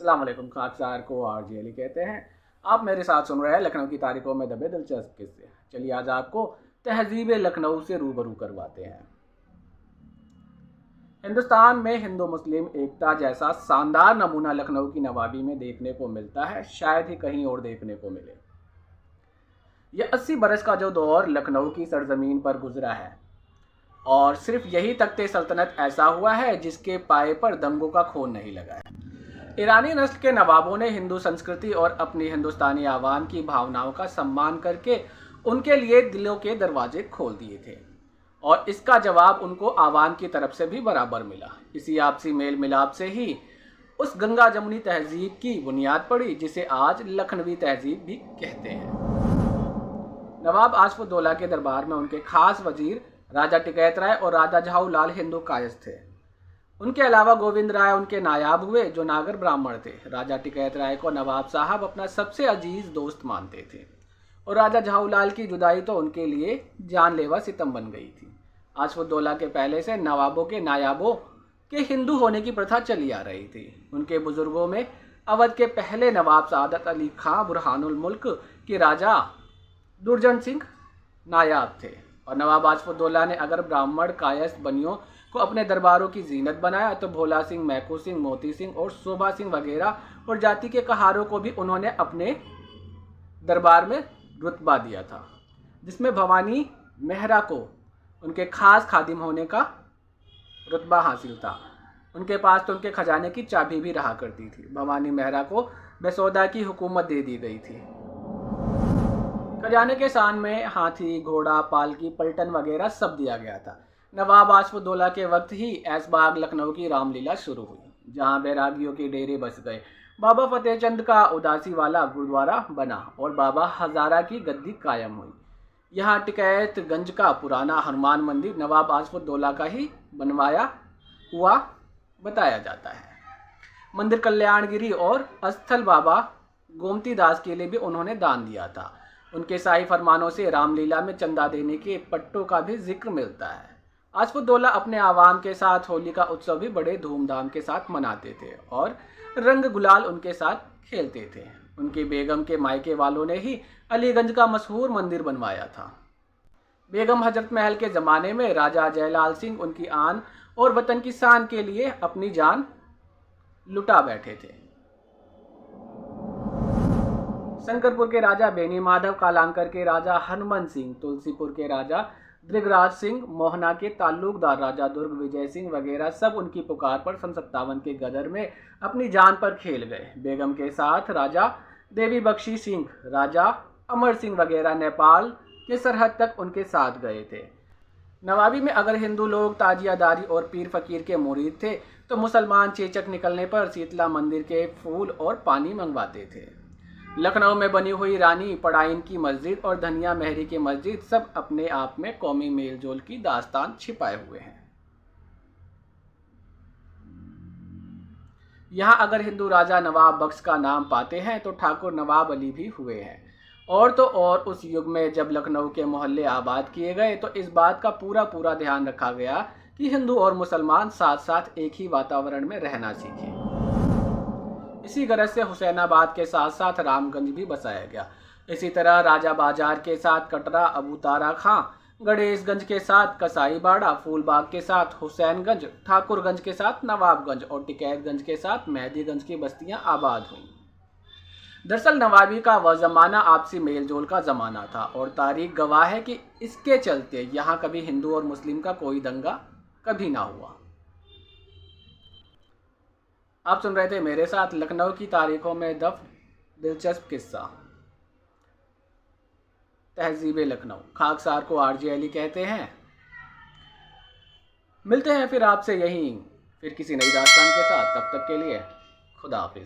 अस्सलाम वालेकुम। खाकसार को आरजे अली कहते हैं। आप मेरे साथ सुन रहे हैं लखनऊ की तारीखों में दबे दिलचस्प किस्से। चलिए आज आपको तहजीब लखनऊ से रूबरू करवाते हैं। हिंदुस्तान में हिंदू मुस्लिम एकता जैसा शानदार नमूना लखनऊ की नवाबी में देखने को मिलता है, शायद ही कहीं और देखने को मिले। यह 80 बरस का जो दौर लखनऊ की सरजमीन पर गुजरा है, और सिर्फ यही तख्ते सल्तनत ऐसा हुआ है जिसके पाए पर दंगों का खून नहीं लगा है। ईरानी नस्ल के नवाबों ने हिंदू संस्कृति और अपनी हिंदुस्तानी आवाम की भावनाओं का सम्मान करके उनके लिए दिलों के दरवाजे खोल दिए थे, और इसका जवाब उनको आवाम की तरफ से भी बराबर मिला। इसी आपसी मेल मिलाप से ही उस गंगा जमुनी तहजीब की बुनियाद पड़ी जिसे आज लखनवी तहजीब भी कहते हैं। नवाब आशफुद्दौला के दरबार में उनके खास वजीर राजा टिकैत राय और राजा झाऊलाल हिंदू कायस्थ थे। उनके अलावा गोविंद राय उनके नायाब हुए, जो नागर ब्राह्मण थे। राजा टिकैत राय को नवाब साहब अपना सबसे अजीज दोस्त मानते थे, और राजा झाऊलाल की जुदाई तो उनके लिए जानलेवा सितम बन गई थी। आशफुद्दौला के पहले से नवाबों के नायाबों के हिंदू होने की प्रथा चली आ रही थी। उनके बुजुर्गों में अवध के पहले नवाब सादत अली खां बुरहानुल मुल्क के राजा दुर्जन सिंह नायाब थे, और नवाब आशफुद्दौला ने अगर ब्राह्मण कायस्थ बनियों को अपने दरबारों की जीनत बनाया तो भोला सिंह, मैकू सिंह, मोती सिंह और शोभा सिंह वगैरह और जाति के कहारों को भी उन्होंने अपने दरबार में रुतबा दिया था, जिसमें भवानी मेहरा को उनके खास खादिम होने का रुतबा हासिल था। उनके पास तो उनके खजाने की चाबी भी रहा करती थी। भवानी मेहरा को बेसौदा की हुकूमत दे दी गई थी। खजाने के शान में हाथी, घोड़ा, पालकी, पलटन वगैरह सब दिया गया था। नवाब आशफुद्दौला के वक्त ही ऐसबाग लखनऊ की रामलीला शुरू हुई, जहां बैरागियों के डेरे बस गए। बाबा फतेह चंद का उदासी वाला गुरुद्वारा बना और बाबा हजारा की गद्दी कायम हुई। यहाँ टिकैतगंज का पुराना हनुमान मंदिर नवाब आशफुद्दौला का ही बनवाया हुआ बताया जाता है। मंदिर कल्याणगिरी और अस्थल बाबा गोमती दास के लिए भी उन्होंने दान दिया था। उनके शाही फरमानों से रामलीला में चंदा देने के पट्टों का भी जिक्र मिलता है। आशफुद्दौला अपने आवाम के साथ होली का उत्सव भी बड़े धूमधाम के साथ मनाते थे और रंग गुलाल उनके साथ खेलते थे। उनकी बेगम के मायके वालों ने ही अलीगंज का मशहूर मंदिर बनवाया था। बेगम हजरत महल के ज़माने में राजा जयलाल सिंह उनकी आन और वतन की शान के लिए अपनी जान लुटा बैठे थे। शंकरपुर के राजा बेनी माधव, कालांकर के राजा हनुमान सिंह, तुलसीपुर के राजा दृगराज सिंह, मोहना के ताल्लुकदार राजा दुर्ग विजय सिंह वगैरह सब उनकी पुकार पर सन 57 के गदर में अपनी जान पर खेल गए। बेगम के साथ राजा देवी बख्शी सिंह, राजा अमर सिंह वगैरह नेपाल के सरहद तक उनके साथ गए थे। नवाबी में अगर हिंदू लोग ताजियादारी और पीर फकीर के मुरीद थे, तो मुसलमान चेचक निकलने पर शीतला मंदिर के फूल और पानी मंगवाते थे। लखनऊ में बनी हुई रानी पड़ाइन की मस्जिद और धनिया मेहरी की मस्जिद सब अपने आप में कौमी मेलजोल की दास्तान छिपाए हुए हैं। यहाँ अगर हिंदू राजा नवाब बख्श का नाम पाते हैं तो ठाकुर नवाब अली भी हुए हैं। और तो और उस युग में जब लखनऊ के मोहल्ले आबाद किए गए तो इस बात का पूरा ध्यान रखा गया कि हिंदू और मुसलमान साथ साथ एक ही वातावरण में रहना सीखें। इसी गरज से हुसैनाबाद के साथ साथ रामगंज भी बसाया गया। इसी तरह राजा बाजार के साथ कटरा, अबू तारा खां, गणेशगंज के साथ कसाईबाड़ा, फूलबाग के साथ हुसैनगंज, ठाकुरगंज के साथ नवाबगंज और टिकैतगंज के साथ मेहदीगंज की बस्तियां आबाद हुईं। दरअसल नवाबी का वह ज़माना आपसी मेलजोल का ज़माना था, और तारीख गवाह है कि इसके चलते यहाँ कभी हिंदू और मुस्लिम का कोई दंगा कभी ना हुआ। आप सुन रहे थे मेरे साथ लखनऊ की तारीखों में दिलचस्प किस्सा, तहजीब लखनऊ। खाकसार को आरजे अली कहते हैं। मिलते हैं फिर आपसे यहीं फिर किसी नई दास्तान के साथ। तब तक के लिए खुदा हाफिज।